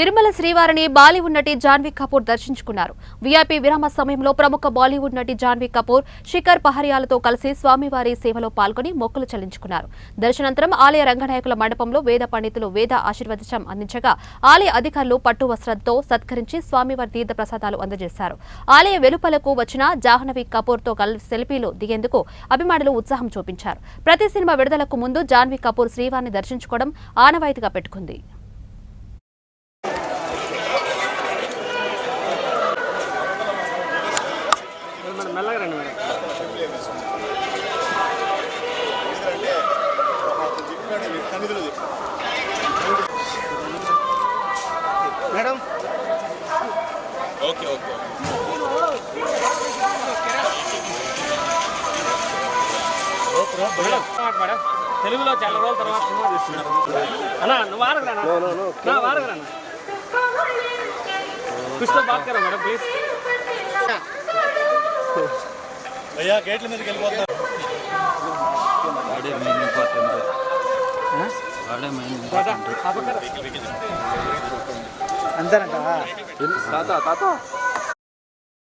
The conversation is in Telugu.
తిరుమల శ్రీవారిని బాలీవుడ్ నటి జాన్వీ కపూర్ దర్శించుకున్నారు. వీఐపీ విరామ సమయంలో ప్రముఖ బాలీవుడ్ నటి జాన్వీ కపూర్ శిఖర్ పహరియాలతో కలిసి స్వామివారి సేవలో పాల్గొని మొక్కులు చెల్లించుకున్నారు. దర్శనానంతరం ఆలయ రంగనాయకుల మండపంలో వేద పండితులు వేద ఆశీర్వచనం అందించగా ఆలయ అధికారులు పట్టు వస్త్రంతో సత్కరించి స్వామివారి తీర్థ ప్రసాదాలు అందజేశారు. ఆలయ వెలుపలకు వచ్చిన జాహ్నవి కపూర్ తో సెల్ఫీలు దిగేందుకు అభిమానులు ఉత్సాహం చూపించారు. ప్రతి సినిమా విడుదలకు ముందు జాన్వీ కపూర్ శ్రీవారిని దర్శించుకోవడం ఆనవాయితీగా పెట్టుకుంది. మేడం ఓకే ఓకే మేడం తెలుగులో చాలా రోజుల తర్వాత సినిమా తీస్తున్నారు అన్నా నువ్వు వారగరా కుష్తో బాత్ కరో మేడం ప్లీజ్ భయ్యా గేట్ల మీదకి వెళ్ళిపోతున్నారు. అంతేనంట తాత